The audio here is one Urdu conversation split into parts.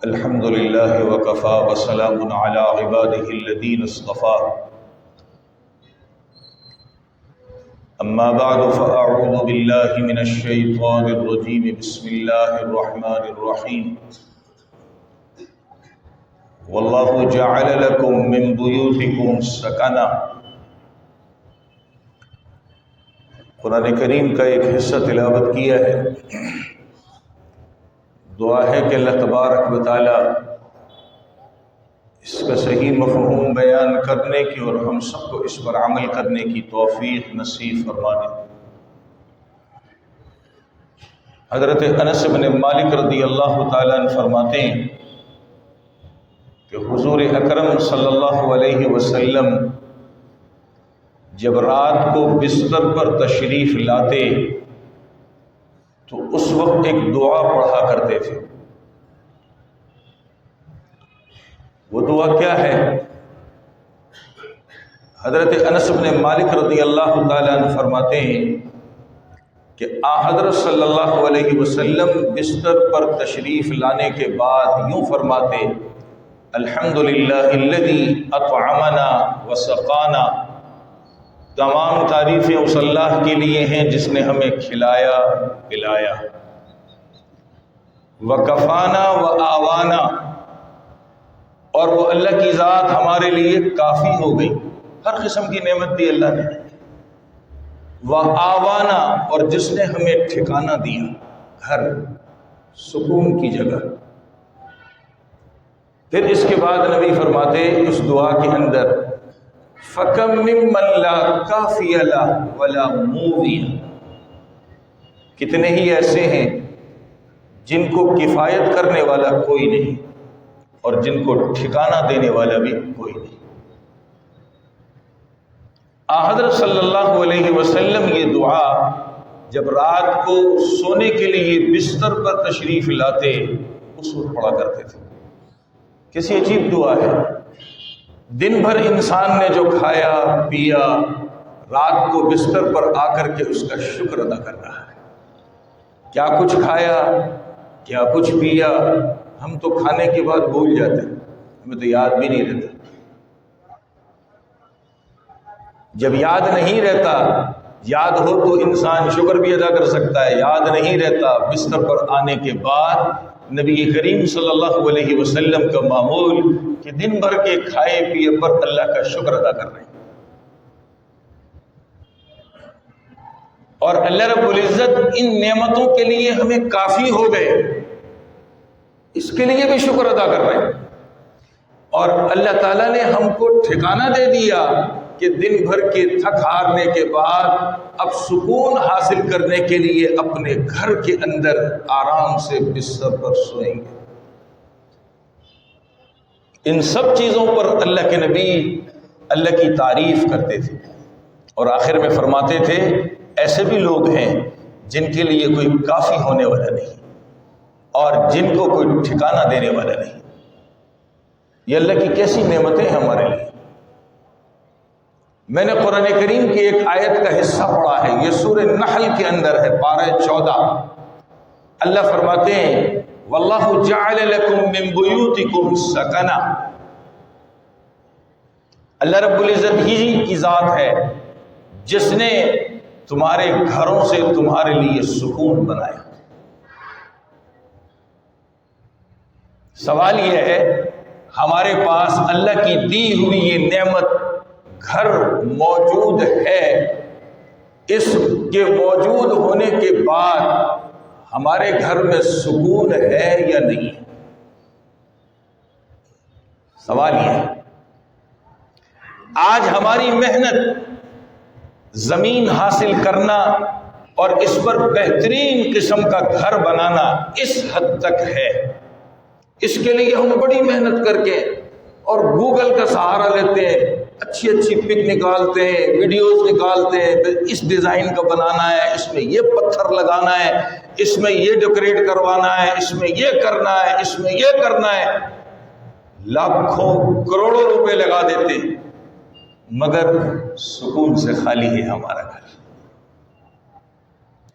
الحمد لله وكفى وسلام على عباده الذين اصطفى أما بعد فأعوذ بالله من الشيطان الرجيم بسم الله الرحمن الرحيم والله جعل لكم من بيوتكم سكنا۔ قرآن کریم کا ایک حصہ تلاوت کیا ہے۔ دعا ہے کہ اللہ تبارک و تعالی اس کا صحیح مفہوم بیان کرنے کی اور ہم سب کو اس پر عمل کرنے کی توفیق نصیب فرمائے۔ حضرت انس بن مالک رضی اللہ تعالیٰ عنہ فرماتے ہیں کہ حضور اکرم صلی اللہ علیہ وسلم جب رات کو بستر پر تشریف لاتے تو اس وقت ایک دعا پڑھا کرتے تھے۔ وہ دعا کیا ہے؟ حضرت انس بن مالک رضی اللہ تعالیٰ عنہ فرماتے ہیں کہ حضرت صلی اللہ علیہ وسلم بستر پر تشریف لانے کے بعد یوں فرماتے: الحمدللہ الذی اطعمنا وسقانا، تمام تعریفیں اس اللہ کے لیے ہیں جس نے ہمیں کھلایا پلایا، وکفانا وآوانا، اور وہ اللہ کی ذات ہمارے لیے کافی ہو گئی، ہر قسم کی نعمت دی اللہ نے، وآوانا، اور جس نے ہمیں ٹھکانہ دیا، گھر سکون کی جگہ۔ پھر اس کے بعد نبی فرماتے اس دعا کے اندر: فَكَمْ مِمَّن لَا كَافِيَ لَهُ وَلَا مُؤْوِيَ، کتنے ہی ایسے ہیں جن کو کفایت کرنے والا کوئی نہیں اور جن کو ٹھکانہ دینے والا بھی کوئی نہیں۔ حضرت صلی اللہ علیہ وسلم یہ دعا جب رات کو سونے کے لیے بستر پر تشریف لاتے اس وقت پڑھا کرتے تھے۔ کیسی عجیب دعا ہے! دن بھر انسان نے جو کھایا پیا، رات کو بستر پر آ کر کے اس کا شکر ادا کر رہا ہے۔ کیا کچھ کھایا، کیا کچھ پیا، ہم تو کھانے کے بعد بھول جاتے ہیں، ہمیں تو یاد بھی نہیں رہتا۔ جب یاد نہیں رہتا، یاد ہو تو انسان شکر بھی ادا کر سکتا ہے، یاد نہیں رہتا، بستر پر آنے کے بعد نبی کریم صلی اللہ علیہ وسلم کا معمول کہ دن بھر کے کھائے پیے پر اللہ کا شکر ادا کر رہے ہیں۔ اور اللہ رب العزت ان نعمتوں کے لیے ہمیں کافی ہو گئے، اس کے لیے بھی شکر ادا کر رہے ہیں۔ اور اللہ تعالیٰ نے ہم کو ٹھکانہ دے دیا کہ دن بھر کے تھک ہارنے کے بعد اب سکون حاصل کرنے کے لیے اپنے گھر کے اندر آرام سے بستر پر سوئیں گے۔ ان سب چیزوں پر اللہ کے نبی اللہ کی تعریف کرتے تھے اور آخر میں فرماتے تھے ایسے بھی لوگ ہیں جن کے لیے کوئی کافی ہونے والا نہیں اور جن کو کوئی ٹھکانہ دینے والا نہیں۔ یہ اللہ کی کیسی نعمتیں ہیں ہمارے لیے۔ میں نے قرآن کریم کی ایک آیت کا حصہ پڑھا ہے، یہ سورہ نحل کے اندر ہے، پارہ 14۔ اللہ فرماتے ہیں واللہ جعل لکم من بیوتکم سکنا، اللہ رب العزت ہی کی ذات ہے جس نے تمہارے گھروں سے تمہارے لیے سکون بنایا۔ سوال یہ ہے ہمارے پاس اللہ کی دی ہوئی یہ نعمت گھر موجود ہے، اس کے موجود ہونے کے بعد ہمارے گھر میں سکون ہے یا نہیں؟ سوال یہ ہے۔ آج ہماری محنت زمین حاصل کرنا اور اس پر بہترین قسم کا گھر بنانا اس حد تک ہے، اس کے لیے ہم بڑی محنت کر کے اور گوگل کا سہارا لیتے ہیں، اچھی اچھی پک نکالتے ہیں، ویڈیوز نکالتے ہیں، اس ڈیزائن کا بنانا ہے، اس میں یہ پتھر لگانا ہے، اس میں یہ ڈیکوریٹ کروانا ہے، اس میں یہ کرنا ہے، اس میں یہ کرنا ہے، لاکھوں کروڑوں روپے لگا دیتے ہیں، مگر سکون سے خالی ہے ہمارا گھر،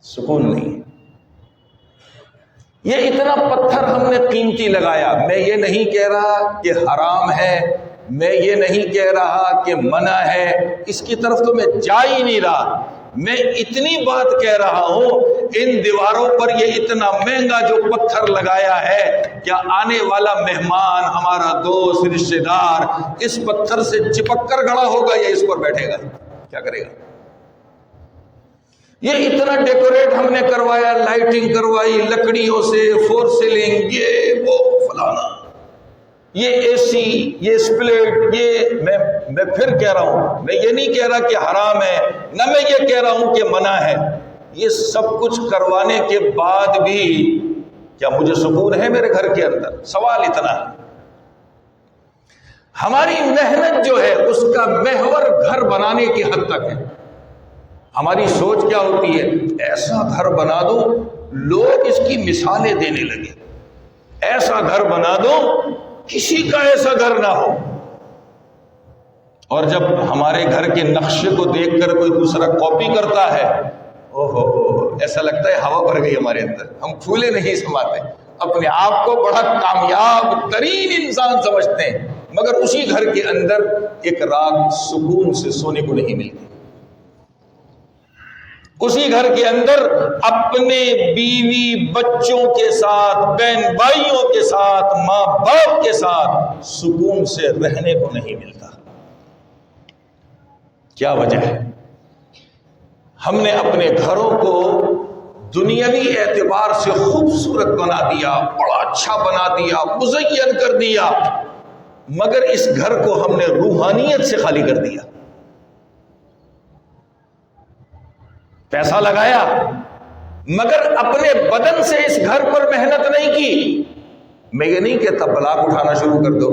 سکون نہیں ہے۔ یہ اتنا پتھر ہم نے قیمتی لگایا. میں یہ نہیں کہہ رہا کہ حرام ہے، میں یہ نہیں کہہ رہا کہ منع ہے، اس کی طرف تو میں جا ہی نہیں رہا. میں اتنی بات کہہ رہا ہوں، ان دیواروں پر یہ اتنا مہنگا جو پتھر لگایا ہے، کیا آنے والا مہمان، ہمارا دوست، رشتے دار اس پتھر سے چپک کر کھڑا ہوگا یا اس پر بیٹھے گا؟ کیا کرے گا؟ یہ اتنا ڈیکوریٹ ہم نے کروایا، لائٹنگ کروائی لکڑیوں سے، فور سیلنگ، یہ وہ فلانا، یہ اے سی، یہ سپلٹ، یہ میں پھر کہہ رہا ہوں، میں یہ نہیں کہہ رہا کہ حرام ہے، نہ میں یہ کہہ رہا ہوں کہ منع ہے. یہ سب کچھ کروانے کے بعد بھی کیا مجھے سکون ہے میرے گھر کے اندر؟ سوال اتنا ہے. ہماری محنت جو ہے اس کا محور گھر بنانے کی حد تک ہے. ہماری سوچ کیا ہوتی ہے؟ ایسا گھر بنا دو لوگ اس کی مثالیں دینے لگے، ایسا گھر بنا دو کسی کا ایسا گھر نہ ہو. اور جب ہمارے گھر کے نقشے کو دیکھ کر کوئی دوسرا کاپی کرتا ہے، اوہو، ایسا لگتا ہے ہوا بھر گئی ہمارے اندر، ہم پھولے نہیں سماتے، اپنے آپ کو بڑا کامیاب ترین انسان سمجھتے ہیں، مگر اسی گھر کے اندر ایک رات سکون سے سونے کو نہیں ملتی. اسی گھر کے اندر اپنے بیوی بچوں کے ساتھ، بہن بھائیوں کے ساتھ، ماں باپ کے ساتھ سکون سے رہنے کو نہیں ملتا. کیا وجہ ہے؟ ہم نے اپنے گھروں کو دنیاوی اعتبار سے خوبصورت بنا دیا، بڑا اچھا بنا دیا، مزین کر دیا، مگر اس گھر کو ہم نے روحانیت سے خالی کر دیا. پیسہ لگایا مگر اپنے بدن سے اس گھر پر محنت نہیں کی. میں یہ نہیں کہتا بلاک اٹھانا شروع کر دو،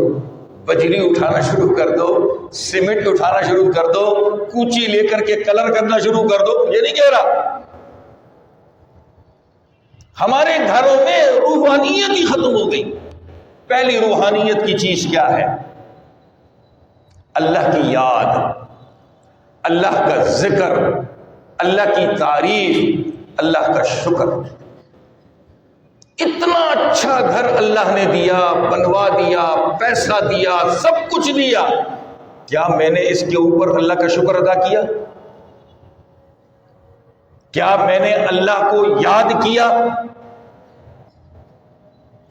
بجری اٹھانا شروع کر دو، سیمنٹ اٹھانا شروع کر دو، کوچی لے کر کے کلر کرنا شروع کر دو، یہ نہیں کہہ رہا. ہمارے گھروں میں روحانیت ہی ختم ہو گئی. پہلی روحانیت کی چیز کیا ہے؟ اللہ کی یاد، اللہ کا ذکر، اللہ کی تعریف، اللہ کا شکر. اتنا اچھا گھر اللہ نے دیا، بنوا دیا، پیسہ دیا، سب کچھ دیا، کیا میں نے اس کے اوپر اللہ کا شکر ادا کیا؟ کیا میں نے اللہ کو یاد کیا؟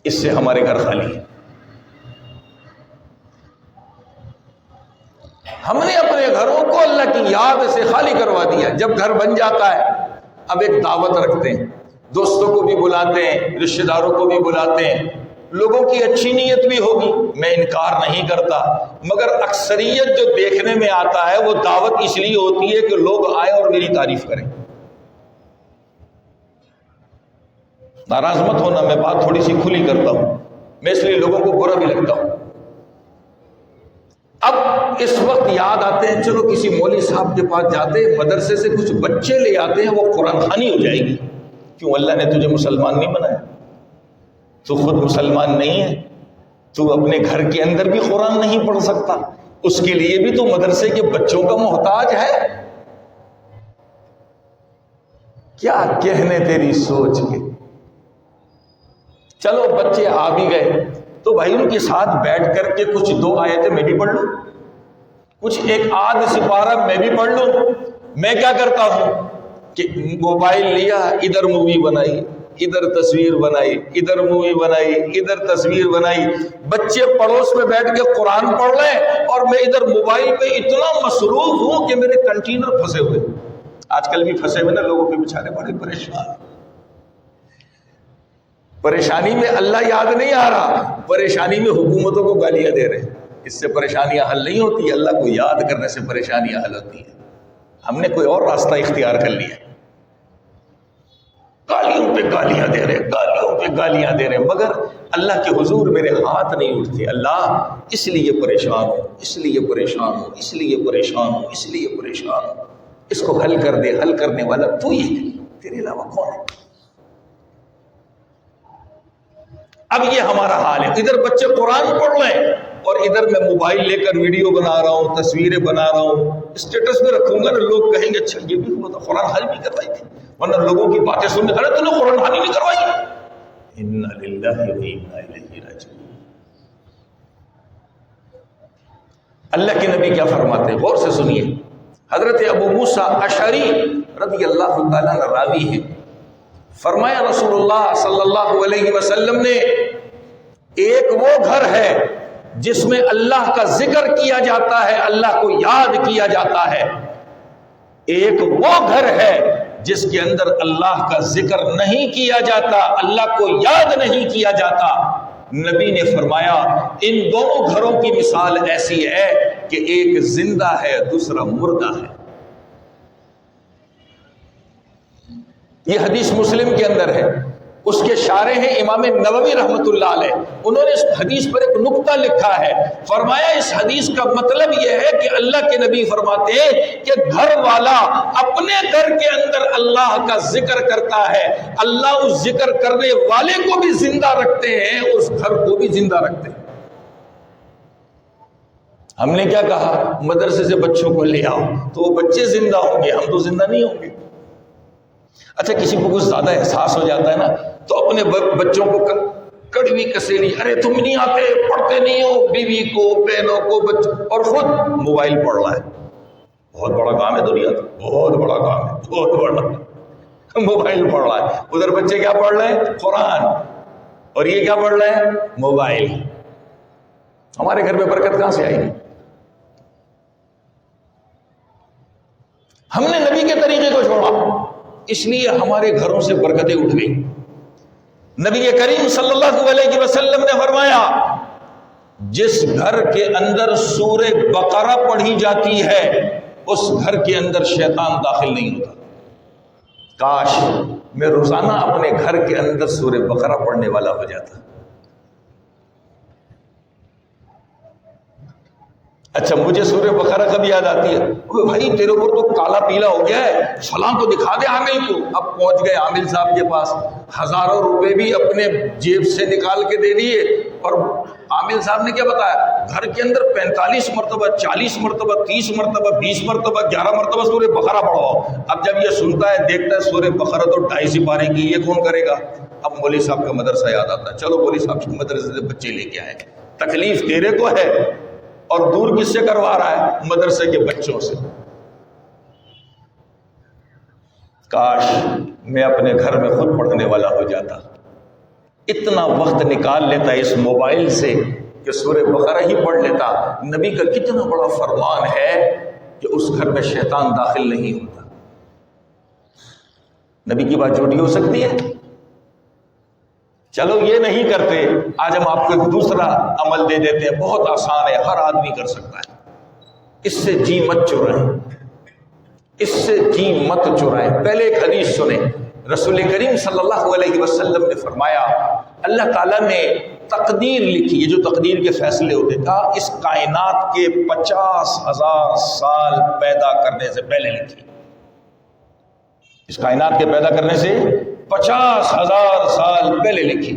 اس سے ہمارے گھر خالی ہے. ہم نے اپنے گھروں کو اللہ کی یاد سے خالی کروا دیا. جب گھر بن جاتا ہے اب ایک دعوت رکھتے ہیں، دوستوں کو بھی بلاتے ہیں، رشتہ داروں کو بھی بلاتے ہیں. لوگوں کی اچھی نیت بھی ہوگی، میں انکار نہیں کرتا، مگر اکثریت جو دیکھنے میں آتا ہے وہ دعوت اس لیے ہوتی ہے کہ لوگ آئیں اور میری تعریف کریں. ناراض مت ہونا، میں بات تھوڑی سی کھلی کرتا ہوں، میں اس لیے لوگوں کو برا بھی لگتا ہوں. اب اس وقت یاد آتے ہیں، چلو کسی مولوی صاحب کے پاس جاتے ہیں، مدرسے سے کچھ بچے لے آتے ہیں، وہ قرآن خوانی ہو جائے گی. کیوں؟ اللہ نے تجھے مسلمان نہیں بنایا؟ تو خود مسلمان نہیں ہے؟ تو اپنے گھر کے اندر بھی قرآن نہیں پڑھ سکتا؟ اس کے لیے بھی تو مدرسے کے بچوں کا محتاج ہے. کیا کہنے تیری سوچ کے. چلو بچے آ بھی گئے تو بھائی ان کے ساتھ بیٹھ کر کے کچھ 2 آیتیں میں بھی پڑھ لوں، کچھ ایک آدھ سپارہ میں بھی پڑھ لوں. میں کیا کرتا ہوں کہ موبائل لیا، ادھر مووی بنائی، ادھر تصویر بنائی، ادھر مووی بنائی، ادھر تصویر بنائی. بچے پڑوس میں بیٹھ کے قرآن پڑھ رہے ہیں اور میں ادھر موبائل پہ اتنا مصروف ہوں کہ میرے کنٹینر پھنسے ہوئے. آج کل بھی پھنسے ہوئے نا، لوگوں کے بیچارے بڑے پریشان. پریشانی میں اللہ یاد نہیں آ رہا، پریشانی میں حکومتوں کو گالیاں دے رہے ہیں. اس سے پریشانیاں حل نہیں ہوتی، اللہ کو یاد کرنے سے پریشانیاں حل ہوتی ہیں. ہم نے کوئی اور راستہ اختیار کر لیا، گالیوں پہ گالیاں دے رہے، گالیوں پہ گالیاں دے رہے، مگر اللہ کے حضور میرے ہاتھ نہیں اٹھتے. اللہ اس لیے پریشان ہوں، اس لیے پریشان ہوں، اس لیے پریشان ہوں، اس لیے پریشان ہوں، اس کو حل کر دے. حل کرنے والا تو ہی ہے، تیرے علاوہ کون ہے؟ اب یہ ہمارا حال ہے. ادھر بچے قرآن پڑھ رہے ہیں اور ادھر میں موبائل لے کر ویڈیو بنا رہا ہوں، تصویریں بنا رہا ہوں. اسٹیٹس میں رکھوں گا نا، لوگ کہیں گے اچھا یہ بھی ہوا تھا، قرآن حل بھی کروائی تھی. ورنہ لوگوں کی باتیں سننے، ارے تو نے قرآن حل نہیں کروائی. انا للہ و انا الیہ راجعون۔ اللہ کے نبی کیا فرماتے ہیں، غور سے سنیے۔ حضرت ابو موسیٰ اشعری رضی اللہ تعالیٰ عنہ راوی ہیں، فرمایا رسول اللہ صلی اللہ علیہ وسلم نے ایک وہ گھر ہے جس میں اللہ کا ذکر کیا جاتا ہے، اللہ کو یاد کیا جاتا ہے، ایک وہ گھر ہے جس کے اندر اللہ کا ذکر نہیں کیا جاتا، اللہ کو یاد نہیں کیا جاتا۔ نبی نے فرمایا ان دونوں گھروں کی مثال ایسی ہے کہ ایک زندہ ہے دوسرا مردہ ہے۔ یہ حدیث مسلم کے اندر ہے، اس کے شارح ہیں امام نووی رحمۃ اللہ علیہ، انہوں نے اس حدیث پر ایک نقطہ لکھا ہے، فرمایا اس حدیث کا مطلب یہ ہے کہ اللہ کے نبی فرماتے ہیں کہ گھر والا اپنے گھر کے اندر اللہ کا ذکر کرتا ہے، اللہ اس ذکر کرنے والے کو بھی زندہ رکھتے ہیں، اس گھر کو بھی زندہ رکھتے ہیں۔ ہم نے کیا کہا، مدرسے سے بچوں کو لے آؤ تو وہ بچے زندہ ہوں گے، ہم تو زندہ نہیں ہوں گے۔ اچھا کسی کو کچھ زیادہ احساس ہو جاتا ہے نا تو اپنے بچوں کو کڑوی کسیلی، ارے تم نہیں آتے، پڑھتے نہیں ہو، بیوی کو، بہنوں کو، بچوں، اور خود موبائل پڑھ رہا ہے۔ بہت بڑا کام ہے دنیا کا، بہت بڑا کام ہے، بہت بڑا، موبائل پڑھ رہا ہے۔ ادھر بچے کیا پڑھ رہے ہیں، قرآن، اور یہ کیا پڑھ رہے ہیں، موبائل۔ ہمارے گھر میں برکت کہاں سے آئے گی؟ ہم نے نبی کے طریقے کو چھوڑا، اس لیے ہمارے گھروں سے برکتیں اٹھ گئی۔ نبی کریم صلی اللہ علیہ وسلم نے فرمایا جس گھر کے اندر سورہ بقرہ پڑھی جاتی ہے اس گھر کے اندر شیطان داخل نہیں ہوتا۔ کاش میں روزانہ اپنے گھر کے اندر سورہ بقرہ پڑھنے والا ہو جاتا۔ اچھا مجھے سورہ بقرہ کب یاد آتی ہے، بھائی تیرے اوپر تو کالا پیلا ہو گیا ہے، فلاں کو دکھا دے عامل کو۔ اب پہنچ گئے عامل صاحب کے پاس، ہزاروں روپے بھی اپنے جیب سے نکال کے دے دیے، اور عامل صاحب نے کیا بتایا، گھر کے اندر 45 مرتبہ، 40 مرتبہ، 30 مرتبہ، 20 مرتبہ، 11 مرتبہ سورہ بقرہ پڑھواؤ۔ اب جب یہ سنتا ہے دیکھتا ہے سورہ بقرہ تو 2.5 پارے کی، یہ کون کرے گا؟ اب مولوی صاحب کا مدرسہ یاد آتا ہے، چلو مولوی صاحب کے مدرسے سے بچے لے کے آئے۔ تکلیف تیرے کو ہے اور دور کس سے کروا رہا ہے، مدرسے کے بچوں سے۔ کاش میں اپنے گھر میں خود پڑھنے والا ہو جاتا، اتنا وقت نکال لیتا اس موبائل سے کہ سورہ بقرہ ہی پڑھ لیتا۔ نبی کا کتنا بڑا فرمان ہے کہ اس گھر میں شیطان داخل نہیں ہوتا۔ نبی کی بات جھوٹی ہو سکتی ہے؟ چلو یہ نہیں کرتے، آج ہم آپ کو ایک دوسرا عمل دے دیتے ہیں، بہت آسان ہے، ہر آدمی کر سکتا ہے۔ اس سے جی مت چرائیں، اس سے جی مت چرائیں۔ پہلے ایک حدیث سنیں، رسول کریم صلی اللہ علیہ وسلم نے فرمایا اللہ تعالیٰ نے تقدیر لکھی، یہ جو تقدیر کے فیصلے ہوتے تھا اس کائنات کے 50,000 سال پیدا کرنے سے پہلے لکھی، اس کائنات کے پیدا کرنے سے 50,000 سال پہلے لکھی،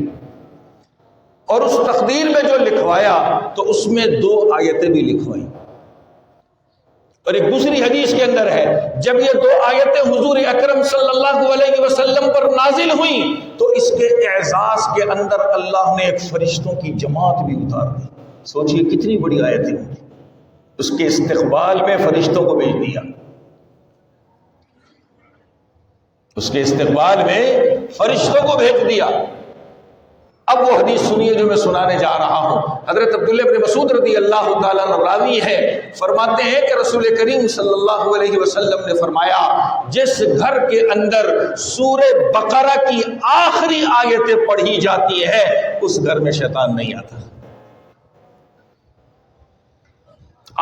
اور اس تقدیر میں جو لکھوایا تو اس میں 2 آیتیں بھی لکھوائیں، اور ایک دوسری حدیث کے اندر ہے جب یہ 2 آیتیں حضور اکرم صلی اللہ علیہ وسلم پر نازل ہوئیں تو اس کے اعزاز کے اندر اللہ نے ایک فرشتوں کی جماعت بھی اتار دی۔ سوچئے کتنی بڑی آیتیں ہوں گی، اس کے استقبال میں فرشتوں کو بھیج دیا، اس کے استقبال میں فرشتوں کو بھیج دیا۔ اب وہ حدیث سنیے جو میں سنانے جا رہا ہوں۔ حضرت عبداللہ بن مسعود رضی اللہ تعالیٰ عنہ راوی ہے، فرماتے ہیں کہ رسول کریم صلی اللہ علیہ وسلم نے فرمایا جس گھر کے اندر سورہ بقرہ کی آخری آیتیں پڑھی جاتی ہے اس گھر میں شیطان نہیں آتا۔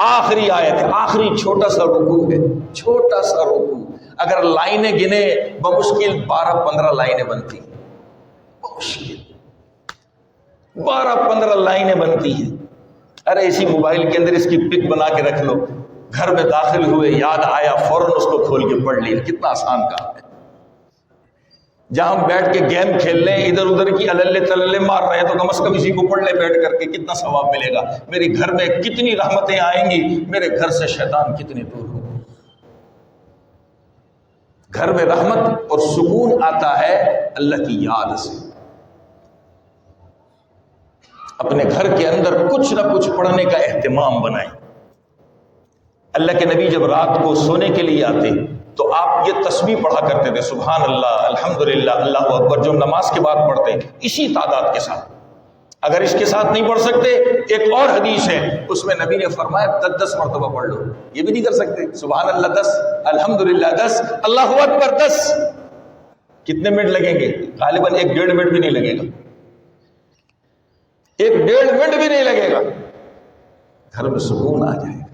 آخری آیت، آخری چھوٹا سا رکوع ہے، چھوٹا سا رکوع، اگر لائنیں گنے بمشکل 12-15 لائنیں بنتی، بمشکل 12-15 لائنیں بنتی ہیں۔ ارے اسی موبائل کے اندر اس کی پک بنا کے رکھ لو، گھر میں داخل ہوئے یاد آیا فوراً اس کو کھول کے پڑھ لیا، کتنا آسان کام ہے۔ جہاں ہم بیٹھ کے گیم کھیل لیں، ادھر ادھر کی اللے تللے مار رہے ہیں تو کم از کم اسی کو پڑھ لیں بیٹھ کر کے، کتنا ثواب ملے گا، میرے گھر میں کتنی رحمتیں آئیں گی، میرے گھر سے شیطان کتنے دور ہو۔ گھر میں رحمت اور سکون آتا ہے اللہ کی یاد سے، اپنے گھر کے اندر کچھ نہ کچھ پڑھنے کا اہتمام بنائیں۔ اللہ کے نبی جب رات کو سونے کے لیے آتے تو آپ یہ تسبیح پڑھا کرتے تھے، سبحان اللہ، الحمدللہ، اللہ اکبر، جو نماز کے بعد پڑھتے ہیں اسی تعداد کے ساتھ۔ اگر اس کے ساتھ نہیں پڑھ سکتے، ایک اور حدیث ہے اس میں نبی نے فرمایا 10 مرتبہ پڑھ لو۔ یہ بھی نہیں کر سکتے، سبحان اللہ 10، الحمدللہ 10، اللہ اکبر 10، کتنے منٹ لگیں گے؟ غالباً 1-1.5 منٹ بھی نہیں لگے گا، 1-1.5 منٹ بھی نہیں لگے گا، گھر میں سکون آ جائے گا۔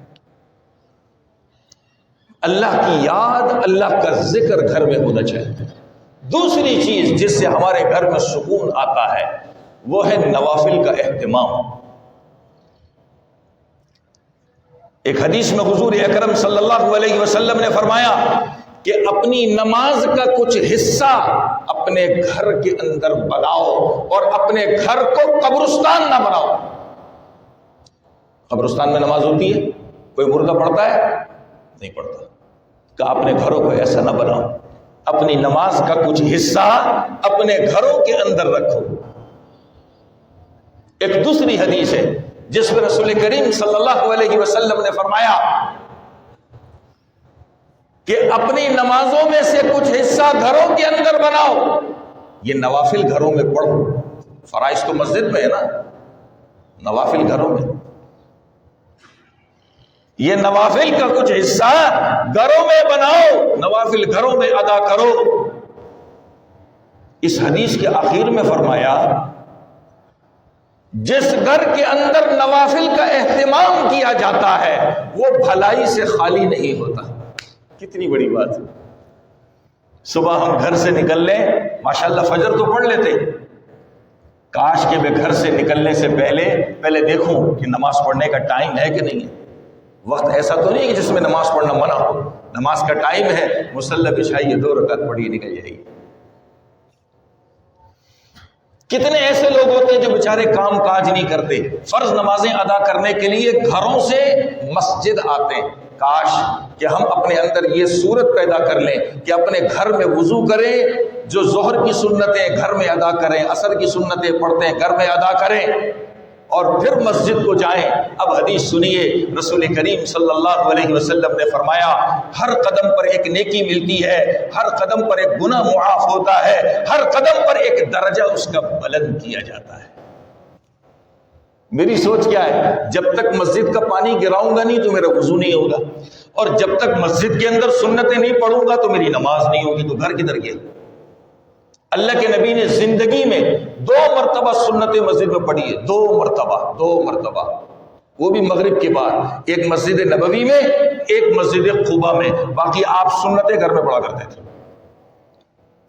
اللہ کی یاد، اللہ کا ذکر گھر میں ہونا چاہیے۔ دوسری چیز جس سے ہمارے گھر میں سکون آتا ہے وہ ہے نوافل کا اہتمام۔ ایک حدیث میں حضور اکرم صلی اللہ علیہ وسلم نے فرمایا کہ اپنی نماز کا کچھ حصہ اپنے گھر کے اندر بناؤ اور اپنے گھر کو قبرستان نہ بناؤ۔ قبرستان میں نماز ہوتی ہے، کوئی مردہ پڑھتا ہے؟ نہیں پڑھتا۔ کہ اپنے گھروں کو ایسا نہ بناؤ، اپنی نماز کا کچھ حصہ اپنے گھروں کے اندر رکھو۔ ایک دوسری حدیث ہے جس میں رسول کریم صلی اللہ علیہ وسلم نے فرمایا کہ اپنی نمازوں میں سے کچھ حصہ گھروں کے اندر بناؤ۔ یہ نوافل گھروں میں پڑھو، فرائض تو مسجد میں ہے نا، نوافل گھروں میں، یہ نوافل کا کچھ حصہ گھروں میں بناؤ، نوافل گھروں میں ادا کرو۔ اس حدیث کے آخر میں فرمایا جس گھر کے اندر نوافل کا اہتمام کیا جاتا ہے وہ بھلائی سے خالی نہیں ہوتا۔ کتنی بڑی بات ہے۔ صبح ہم گھر سے نکل لیں، ماشاءاللہ فجر تو پڑھ لیتے، کاش کہ میں گھر سے نکلنے سے پہلے دیکھوں کہ نماز پڑھنے کا ٹائم ہے کہ نہیں ہے۔ وقت ایسا تو نہیں کہ جس میں نماز پڑھنا منع ہو، نماز کا ٹائم ہے، مصلی بچھائیے، 2 رکعت پڑھیے، نکل جائیے۔ کتنے ایسے لوگ ہوتے ہیں جو بیچارے کام کاج نہیں کرتے، فرض نمازیں ادا کرنے کے لیے گھروں سے مسجد آتے ہیں۔ کاش کہ ہم اپنے اندر یہ صورت پیدا کر لیں کہ اپنے گھر میں وضو کریں، جو ظہر کی سنتیں گھر میں ادا کریں، عصر کی سنتیں پڑھتے ہیں گھر میں ادا کریں، اور پھر مسجد کو جائیں۔ اب حدیث سنیے، رسول کریم صلی اللہ علیہ وسلم نے فرمایا ہر قدم پر ایک نیکی ملتی ہے، ہر قدم پر ایک گناہ معاف ہوتا ہے، ہر قدم پر ایک درجہ اس کا بلند کیا جاتا ہے۔ میری سوچ کیا ہے، جب تک مسجد کا پانی گراؤں گا نہیں تو میرا وضو نہیں ہوگا، اور جب تک مسجد کے اندر سنتیں نہیں پڑھوں گا تو میری نماز نہیں ہوگی، تو گھر کدھر گیا؟ اللہ کے نبی نے زندگی میں 2 مرتبہ سنت مسجد میں پڑھی ہے، 2 مرتبہ، وہ بھی مغرب کے بعد، ایک مسجد نبوی میں، ایک مسجد قباء میں، باقی آپ سنتیں گھر میں پڑھا کرتے تھے۔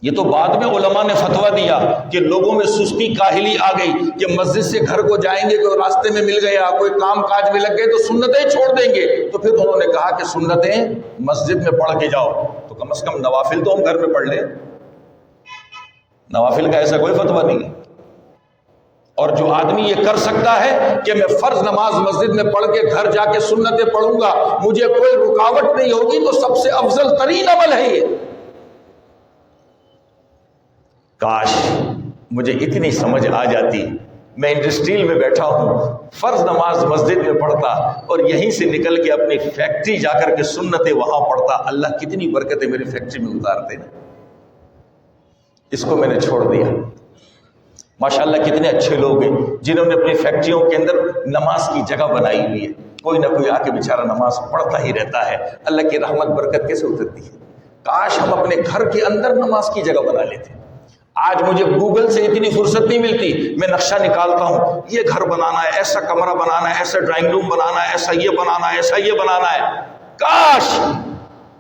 یہ تو بعد میں علماء نے فتویٰ دیا کہ لوگوں میں سستی کاہلی آ گئی کہ مسجد سے گھر کو جائیں گے، کوئی راستے میں مل گیا، کوئی کام کاج میں لگ گئے تو سنتیں چھوڑ دیں گے، تو پھر انہوں نے کہا کہ سنتیں مسجد میں پڑھ کے جاؤ، تو کم از کم نوافل تو ہم گھر میں پڑھ لیں۔ نوافل کا ایسا کوئی فتویٰ نہیں ہے، اور جو آدمی یہ کر سکتا ہے کہ میں فرض نماز مسجد میں پڑھ کے گھر جا کے سنتیں پڑھوں گا، مجھے کوئی رکاوٹ نہیں ہوگی، تو سب سے افضل ترین عمل ہے یہ۔ کاش مجھے اتنی سمجھ آ جاتی، میں انڈسٹریل میں بیٹھا ہوں، فرض نماز مسجد میں پڑھتا اور یہیں سے نکل کے اپنی فیکٹری جا کر کے سنتیں وہاں پڑھتا، اللہ کتنی برکتیں میری فیکٹری میں اتارتے نا۔ اس کو میں نے چھوڑ دیا۔ ماشاءاللہ کتنے اچھے لوگ ہیں جنہوں نے اپنی فیکٹریوں کے اندر نماز کی جگہ بنائی ہوئی ہے، کوئی نہ کوئی آ کے بیچارہ نماز پڑھتا ہی رہتا ہے۔ اللہ کی رحمت برکت کیسے اترتی ہے۔ کاش ہم اپنے گھر کے اندر نماز کی جگہ بنا لیتے۔ آج مجھے گوگل سے اتنی فرصت نہیں ملتی، میں نقشہ نکالتا ہوں، یہ گھر بنانا ہے، ایسا کمرہ بنانا ہے، ایسا ڈرائنگ روم بنانا ہے، ایسا یہ بنانا ہے، ایسا یہ بنانا ہے۔ کاش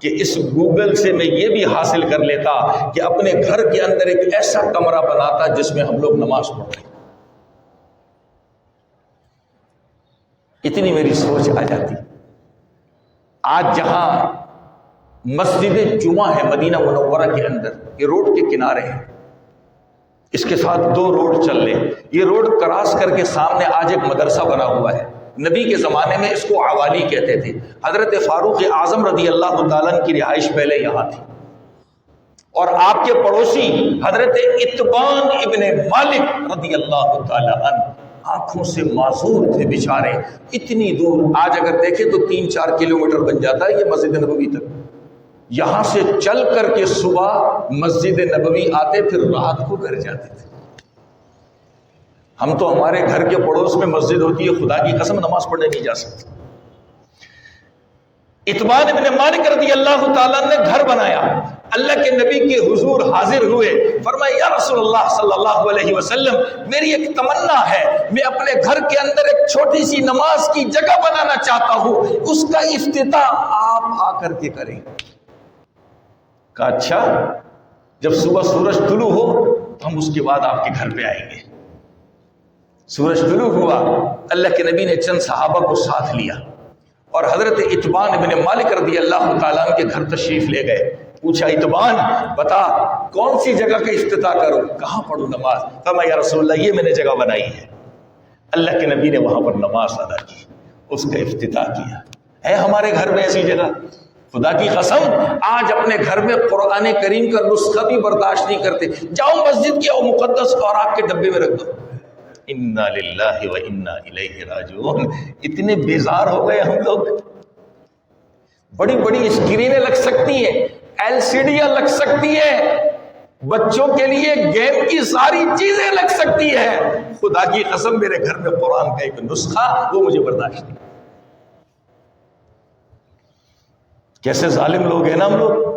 کہ اس گوگل سے میں یہ بھی حاصل کر لیتا کہ اپنے گھر کے اندر ایک ایسا کمرہ بناتا جس میں ہم لوگ نماز پڑھ رہے۔ اتنی میری سوچ آ جاتی۔ آج جہاں مسجد جمعہ ہے مدینہ منورہ کے اندر، یہ روڈ کے کنارے ہیں، اس کے ساتھ 2 روڈ چل لیں، یہ روڈ کراس کر کے سامنے آج ایک مدرسہ بنا ہوا ہے۔ نبی کے زمانے میں اس کو عوالی کہتے تھے۔ حضرت فاروق اعظم رضی اللہ تعالیٰ عنہ کی رہائش پہلے یہاں تھی، اور آپ کے پڑوسی حضرت اتبان ابن مالک رضی اللہ تعالیٰ عنہ آنکھوں سے معذور تھے بیچارے، اتنی دور. آج اگر دیکھیں تو 3-4 کلومیٹر بن جاتا ہے یہ مسجد نبوی تک. یہاں سے چل کر کے صبح مسجد نبوی آتے، پھر رات کو گھر جاتے تھے. ہم تو ہمارے گھر کے پڑوس میں مسجد ہوتی ہے، خدا کی قسم نماز پڑھنے نہیں جا سکتے. اتبان ابن مالک رضی اللہ تعالیٰ نے گھر بنایا، اللہ کے نبی کے حضور حاضر ہوئے، فرمایا یا رسول اللہ صلی اللہ علیہ وسلم، میری ایک تمنا ہے، میں اپنے گھر کے اندر ایک چھوٹی سی نماز کی جگہ بنانا چاہتا ہوں، اس کا افتتاح آپ آ کر کے کریں. کہا اچھا، جب صبح سورج طلوع ہو تو ہم اس کے بعد آپ کے گھر پہ آئیں گے. سورج طلوع ہوا، اللہ کے نبی نے چند صحابہ کو ساتھ لیا اور حضرت اتبان ابن مالک رضی اللہ تعالیٰ عنہ کے گھر تشریف لے گئے. پوچھا اتبان بتا کون سی جگہ کا افتتاح کروں، کہاں پڑھوں نماز؟ فرمایا یا رسول اللہ یہ میں نے جگہ بنائی ہے. اللہ کے نبی نے وہاں پر نماز ادا کی، اس کا افتتاح کیا. ہے ہمارے گھر میں ایسی جگہ؟ خدا کی قسم آج اپنے گھر میں قرآن کریم کا نسخہ بھی برداشت نہیں کرتے. جاؤ مسجد کے مقدس خوراک کے ڈبے میں رکھ دو. انا للہ و انا الیہ راجعون. اتنے بیزار ہو گئے ہم لوگ. بڑی بڑی اسکرینیں لگ سکتی ہیں، LCDیاں لگ سکتی ہیں، بچوں کے لیے گیم کی ساری چیزیں لگ سکتی ہیں. خدا کی قسم میرے گھر میں قرآن کا ایک نسخہ وہ مجھے برداشت نہیں. کیسے ظالم لوگ ہیں نا ہم لوگ.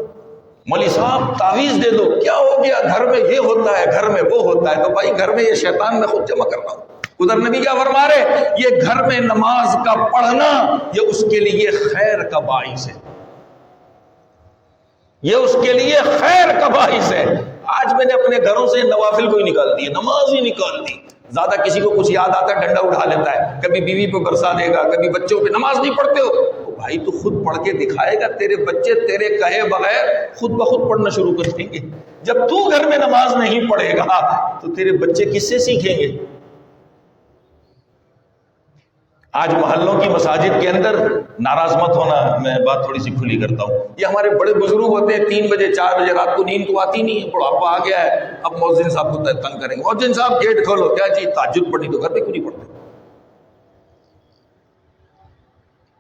مولوی صاحب تعویذ دے دو، کیا ہو گیا، گھر میں یہ ہوتا ہے، گھر میں وہ ہوتا ہے. تو بھائی گھر میں یہ شیطان میں خود جمع کر رہا ہوں. ادھر نبی کیا فرما رہے، یہ گھر میں نماز کا پڑھنا یہ اس کے لیے خیر کا باعث ہے، یہ اس کے لیے خیر کا باعث ہے. آج میں نے اپنے گھروں سے نوافل کو ہی نکال دی، نماز ہی نکال دی. زیادہ کسی کو کچھ یاد آتا ہے ڈنڈا اٹھا لیتا ہے، کبھی بیوی پہ برسا دے گا، کبھی بچوں پہ. نماز نہیں پڑھتے ہو بھائی، تو خود پڑھ کے دکھائے گا، تیرے بچے تیرے کہے بغیر خود بخود پڑھنا شروع کر دیں گے. جب تو گھر میں نماز نہیں پڑھے گا تو تیرے بچے کس سے سیکھیں گے؟ آج محلوں کی مساجد کے اندر ناراض مت ہونا، میں بات تھوڑی سی کھلی کرتا ہوں. یہ ہمارے بڑے بزرگ ہوتے ہیں 3 بجے 4 بجے رات کو نیند تو آتی نہیں ہے، بڑھاپا آ گیا ہے، اب مؤذن صاحب کو تنگ کریں گے. مؤذن صاحب گیٹ کھولو. کیا جی تہجد پڑھنی تو گھر میں کیوں نہیں پڑھتے؟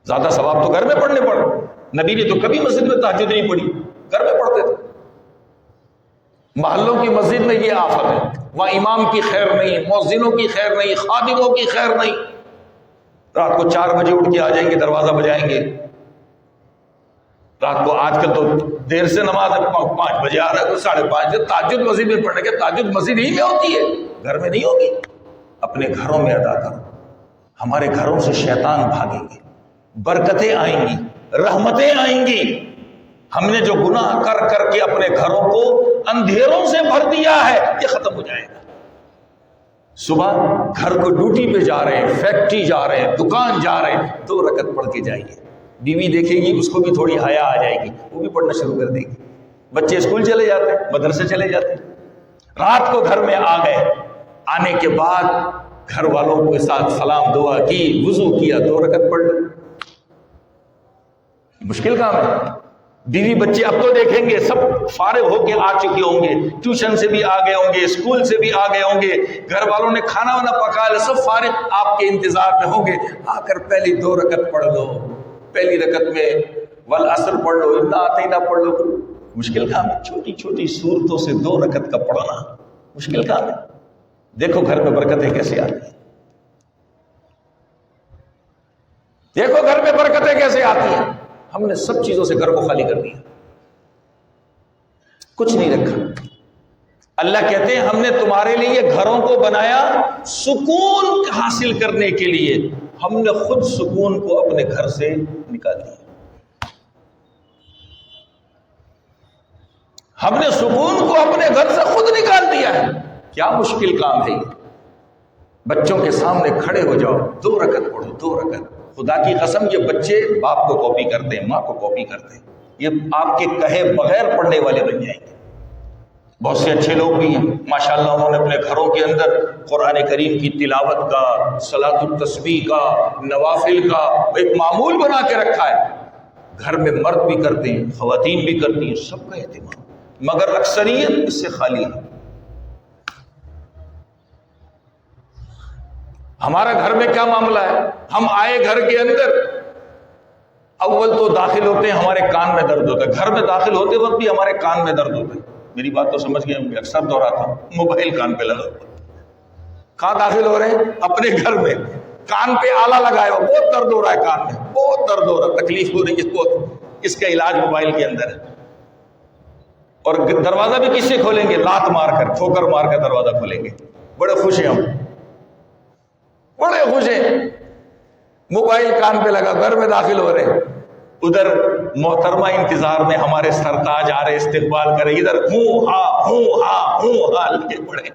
زیادہ ثواب تو گھر میں پڑھنے پڑ. نبی نے تو کبھی مسجد میں تہجد نہیں پڑھی، گھر میں پڑھتے تھے. محلوں کی مسجد میں یہ آفت ہے، وہاں امام کی خیر نہیں، مؤذنوں کی خیر نہیں، خادموں کی خیر نہیں. رات کو 4 بجے اٹھ کے آ جائیں گے، دروازہ بجائیں گے. رات کو آج کل تو دیر سے نماز ہے، 5 بجے آ رہا ہے تو 5:30 تہجد مسجد میں پڑھنے کے. تہجد مسجد ہی میں ہوتی ہے، گھر میں نہیں ہوگی. اپنے گھروں میں ادا کرو. ہمارے گھروں سے شیطان بھاگیں گے، برکتیں آئیں گی، رحمتیں آئیں گی. ہم نے جو گناہ کر کر کے اپنے گھروں کو اندھیروں سے بھر دیا ہے یہ ختم ہو جائے گا. صبح گھر کو ڈیوٹی پہ جا رہے ہیں، فیکٹری جا رہے ہیں، دکان جا رہے ہیں، 2 رکعت پڑھ کے جائیے. بیوی دیکھے گی، اس کو بھی تھوڑی حیا آ جائے گی، وہ بھی پڑھنا شروع کر دے گی. بچے اسکول چلے جاتے ہیں، مدرسے چلے جاتے ہیں. رات کو گھر میں آ گئے، آنے کے بعد گھر والوں کے ساتھ سلام دعا کی، وضو کیا، 2 رکعت پڑھ لیں. مشکل کام ہے. بیوی بچے اب تو دیکھیں گے سب فارغ ہو کے آ چکے ہوں گے، ٹیوشن سے بھی آ گئے ہوں گے، اسکول سے بھی آ گئے ہوں گے، گھر والوں نے کھانا وانا پکا لیا، سب فارغ آپ کے انتظار میں ہوں گے. آ کر پہلی 2 رکعت پڑھ لو. پہلی رکعت میں والعصر پڑھ لو، انا اعطینا پڑھ لو. مشکل کام ہے. چھوٹی چھوٹی صورتوں سے 2 رکعت کا پڑھنا مشکل کام ہے. دیکھو گھر میں برکتیں کیسے آتی ہیں، دیکھو گھر میں برکتیں کیسے آتی ہیں. ہم نے سب چیزوں سے گھر کو خالی کر دیا، کچھ نہیں رکھا. اللہ کہتے ہیں ہم نے تمہارے لیے گھروں کو بنایا سکون حاصل کرنے کے لیے. ہم نے خود سکون کو اپنے گھر سے نکال دیا. ہم نے سکون کو اپنے گھر سے خود نکال دیا ہے. کیا مشکل کام ہے یہ. بچوں کے سامنے کھڑے ہو جاؤ، 2 رکعت پڑھو، 2 رکعت. خدا کی قسم یہ بچے باپ کو کاپی کرتے ہیں، ماں کو کاپی کرتے ہیں. یہ آپ کے کہے بغیر پڑھنے والے بن جائیں گے. بہت سے اچھے لوگ بھی ہیں ماشاءاللہ، انہوں نے اپنے گھروں کے اندر قرآن کریم کی تلاوت کا، صلاۃ التسبیح کا، نوافل کا ایک معمول بنا کے رکھا ہے. گھر میں مرد بھی کرتے ہیں، خواتین بھی کرتی ہیں، سب کا اہتمام. مگر اکثریت اس سے خالی ہے. ہمارا گھر میں کیا معاملہ ہے؟ ہم آئے گھر کے اندر، اول تو داخل ہوتے ہیں ہمارے کان میں درد ہوتا ہے، گھر میں داخل ہوتے وقت بھی ہمارے کان میں درد ہوتا ہے۔ میری بات تو سمجھ گئے ہوں گے، اکثر دہراتا ہوں، موبائل کان پہ لگا ہوا، کہاں داخل ہو رہے ہیں؟ اپنے گھر میں، کان پہ آلہ لگایا ہوا، بہت درد ہو رہا ہے، کان میں بہت درد ہو رہا ہے، تکلیف ہو رہی ہے بہت، اس کا علاج موبائل کے اندر ہے۔ اور دروازہ بھی کس سے کھولیں گے؟ لات مار کر، ٹھوکر مار کر دروازہ کھولیں گے۔ بڑے خوش ہیں ہم، بڑے خوش ہیں، موبائل کان پہ لگا، گھر میں داخل ہو رہے ہیں، ادھر محترمہ انتظار میں ہمارے سرتاج آ رہے استقبال کرے، ادھر ہوں ہاں لگے پڑے،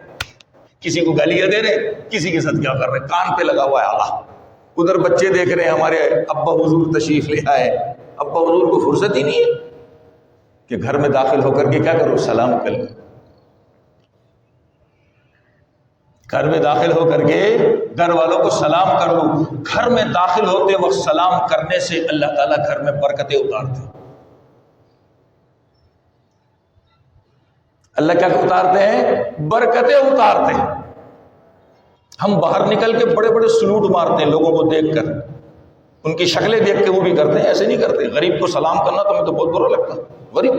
کسی کو گالیاں دے رہے، کسی کے ساتھ کیا کر رہے، کان پہ لگا ہوا ہے آلہ۔ ادھر بچے دیکھ رہے ہیں ہمارے ابا حضور تشریف لے آئے، ابا حضور کو فرصت ہی نہیں ہے کہ گھر میں داخل ہو کر کے کیا کرو؟ سلام کر لیں۔ گھر میں داخل ہو کر کے گھر والوں کو سلام کر دو۔ گھر میں داخل ہوتے وقت سلام کرنے سے اللہ تعالیٰ گھر میں برکتیں اتارتے ہیں۔ اللہ کیا اتارتے ہیں؟ برکتیں اتارتے ہیں۔ ہم باہر نکل کے بڑے بڑے سلوٹ مارتے ہیں لوگوں کو دیکھ کر، ان کی شکلیں دیکھ کے وہ بھی کرتے ہیں، ایسے نہیں کرتے۔ غریب کو سلام کرنا تو ہمیں تو بہت برا لگتا ہے، غریب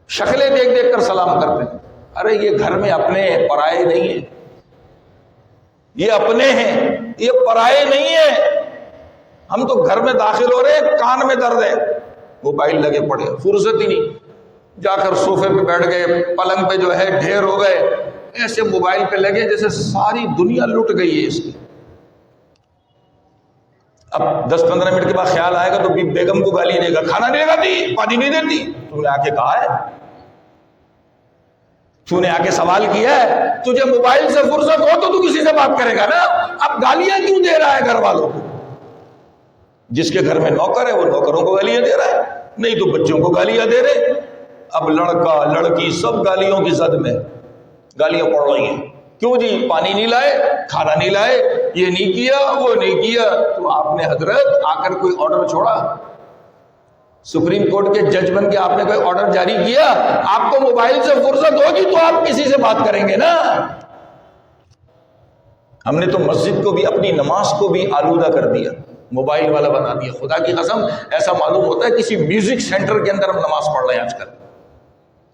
شکلیں دیکھ دیکھ کر سلام کرتے ہیں۔ ارے یہ گھر میں اپنے ہیں، پرائے نہیں ہیں، یہ اپنے ہیں، یہ پرائے نہیں ہیں۔ ہم تو گھر میں داخل ہو رہے ہیں، کان میں درد ہے، موبائل لگے پڑے، فرصت ہی نہیں، جا کر صوفے پہ بیٹھ گئے، پلنگ پہ جو ہے ڈھیر ہو گئے، ایسے موبائل پہ لگے جیسے ساری دنیا لٹ گئی ہے اس کی۔ اب 10-15 منٹ کے بعد خیال آئے گا تو بیگم کو گالی دے گا، کھانا نہیں لگاتی، پانی نہیں دیتی، تم نے آ کے کہا ہے، تو نے آ کے سوال کیا ہے، تجھے موبائل سے فرصت ہو تو کسی سے بات کرے گا نا۔ اب گالیاں کیوں دے رہا ہے گھر والوں کو؟ جس کے گھر میں نوکر ہے وہ نوکروں کو گالیاں دے رہا ہے، نہیں تو بچوں کو گالیاں دے رہے۔ اب لڑکا لڑکی سب گالیوں کی زد میں گالیاں پڑ رہی ہیں۔ کیوں جی؟ پانی نہیں لائے، کھانا نہیں لائے، یہ نہیں کیا، وہ نہیں کیا۔ تو آپ نے حضرت آ کر کوئی آرڈر چھوڑا؟ سپریم کورٹ کے جج بن کے آپ نے کوئی آرڈر جاری کیا؟ آپ کو موبائل سے فرصت ہوگی تو آپ کسی سے بات کریں گے نا۔ ہم نے تو مسجد کو بھی، اپنی نماز کو بھی آلودہ کر دیا، موبائل والا بنا دیا۔ خدا کی قسم ایسا معلوم ہوتا ہے کسی میوزک سینٹر کے اندر ہم نماز پڑھ رہے ہیں آج کل،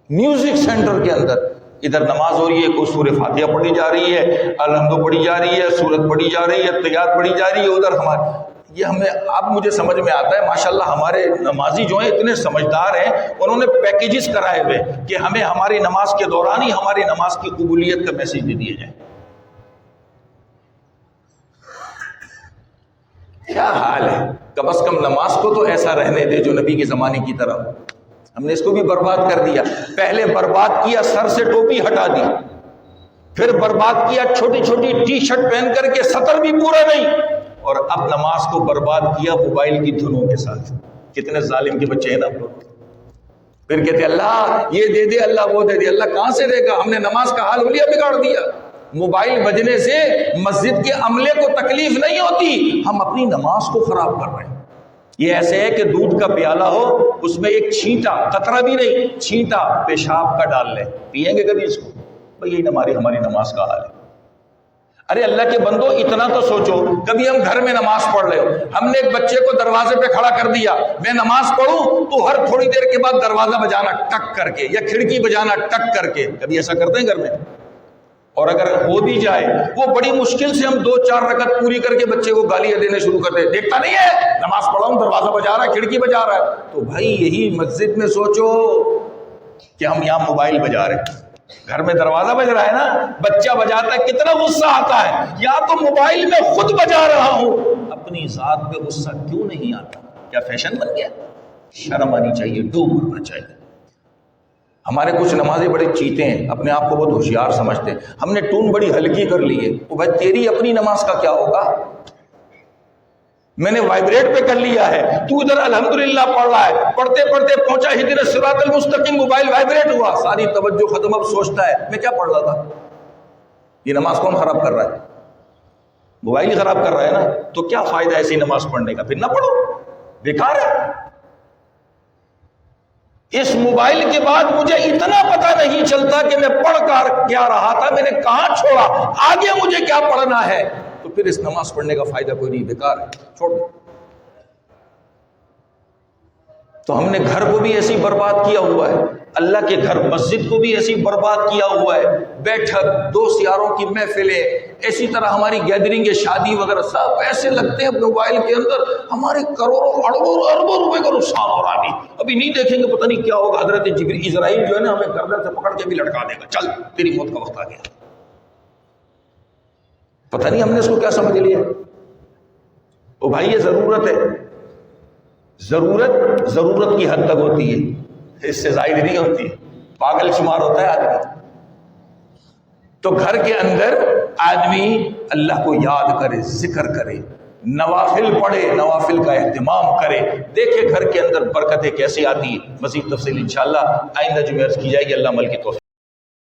میوزک سینٹر کے اندر۔ ادھر نماز ہو رہی ہے، کوئی سورہ فاتحہ پڑھی جا رہی ہے، الحمد پڑھی جا رہی ہے، سورت پڑھی جا رہی ہے، تیات پڑھی جا رہی ہے، ادھر ہمارے یہ ہمیں اب مجھے سمجھ میں آتا ہے ماشاءاللہ ہمارے نمازی جو ہیں اتنے سمجھدار ہیں، انہوں نے پیکیجز کرائے ہوئے کہ ہمیں ہماری نماز کے دوران ہی ہماری نماز کی قبولیت کا میسج دے دیا جائے۔ کیا حال ہے؟ کم از کم نماز کو تو ایسا رہنے دے جو نبی کے زمانے کی طرح ہو۔ ہم نے اس کو بھی برباد کر دیا۔ پہلے برباد کیا، سر سے ٹوپی ہٹا دی، پھر برباد کیا چھوٹی چھوٹی ٹی شرٹ پہن کر کے، سطر بھی پورا نہیں، اور اب نماز کو برباد کیا موبائل کی دھنوں کے ساتھ۔ کتنے ظالم کے بچے ہیں نا لوگ، پھر کہتے اللہ یہ دے دے، اللہ وہ دے دے۔ اللہ کہاں سے دے گا؟ ہم نے نماز کا حال حلیہ بگاڑ دیا۔ موبائل بجنے سے مسجد کے عملے کو تکلیف نہیں ہوتی، ہم اپنی نماز کو خراب کر رہے ہیں۔ یہ ایسے ہے کہ دودھ کا پیالہ ہو، اس میں ایک چھینٹا، قطرہ بھی نہیں، چھینٹا پیشاب کا ڈال لیں، پیئیں گے کبھی اس کو؟ بھئی یہی ہماری نماز کا حال ہے۔ ارے اللہ کے بندو اتنا تو سوچو، کبھی ہم گھر میں نماز پڑھ رہے ہو، ہم نے ایک بچے کو دروازے پہ کھڑا کر دیا، میں نماز پڑھوں تو ہر تھوڑی دیر کے بعد دروازہ بجانا ٹک کر کے، یا کھڑکی بجانا ٹک کر کے، کبھی ایسا کرتے ہیں گھر میں؟ اور اگر ہو بھی جائے وہ بڑی مشکل سے ہم 2-4 رکعت پوری کر کے بچے کو گالیاں دینے شروع کرتے ہیں، دیکھتا نہیں ہے نماز پڑھا ہوں، دروازہ بجا رہا ہے، کھڑکی بجا رہا ہے۔ تو بھائی یہی مسجد میں سوچو کہ ہم یہاں موبائل بجا رہے ہیں، گھر میں دروازہ بج رہا ہے نا، بچہ بجاتا ہے، کتنا غصہ آتا ہے، یا تو موبائل میں خود بجا رہا ہوں، اپنی ذات پہ غصہ کیوں نہیں آتا؟ کیا فیشن بن گیا؟ شرم آنی چاہیے، ڈوب مرنا چاہیے۔ ہمارے کچھ نمازی بڑے چیتے ہیں، اپنے آپ کو بہت ہوشیار سمجھتے ہیں، ہم نے ٹون بڑی ہلکی کر لی ہے۔ وہ بھائی تیری اپنی نماز کا کیا ہوگا؟ میں نے وائبریٹ پہ کر لیا ہے، تو ادھر الحمدللہ پڑھ رہا ہے، پڑھتے پڑھتے پہنچا اہدنا الصراط المستقیم، موبائل وائبریٹ ہوا، ساری توجہ ختم، اب سوچتا ہے میں کیا پڑھ رہا تھا؟ یہ نماز کون خراب کر رہا ہے؟ موبائل ہی خراب کر رہا ہے نا۔ تو کیا فائدہ ایسی نماز پڑھنے کا؟ پھر نہ پڑھو، بیکار ہے۔ اس موبائل کے بعد مجھے اتنا پتہ نہیں چلتا کہ میں پڑھ کر کیا رہا تھا، میں نے کہاں چھوڑا، آگے مجھے کیا پڑھنا ہے، تو پھر اس نماز پڑھنے کا فائدہ کوئی نہیں، بیکار ہے، چھوڑ دو۔ تو ہم نے گھر کو بھی ایسی برباد کیا ہوا ہے، اللہ کے گھر مسجد کو بھی ایسی برباد کیا ہوا ہے، بیٹھک، دوست یاروں کی محفلیں، اسی طرح ہماری گیدرنگ، شادی وغیرہ، سب ایسے لگتے ہیں موبائل کے اندر، ہمارے کروڑوں اربوں روپے کا نقصان ہو رہا ہے۔ ابھی نہیں دیکھیں گے پتہ نہیں کیا ہوگا، حضرت جبریل اسرائیل جو ہے نا ہمیں گردن سے پکڑ کے بھی لٹکا دے گا، چل تیری موت کا وقت آ گیا۔ پتہ نہیں ہم نے اس کو کیا سمجھ لیا۔ او بھائی یہ ضرورت ہے، ضرورت کی حد تک ہوتی ہے، اس سے زائد نہیں ہوتی، پاگل شمار ہوتا ہے آدمی۔ تو گھر کے اندر آدمی اللہ کو یاد کرے، ذکر کرے، نوافل پڑھے، نوافل کا اہتمام کرے، دیکھے گھر کے اندر برکتیں کیسے آتی ہیں۔ مزید تفصیل انشاءاللہ آئندہ جمعہ عرض کی جائے گی۔ اللہ عمل کی توفیق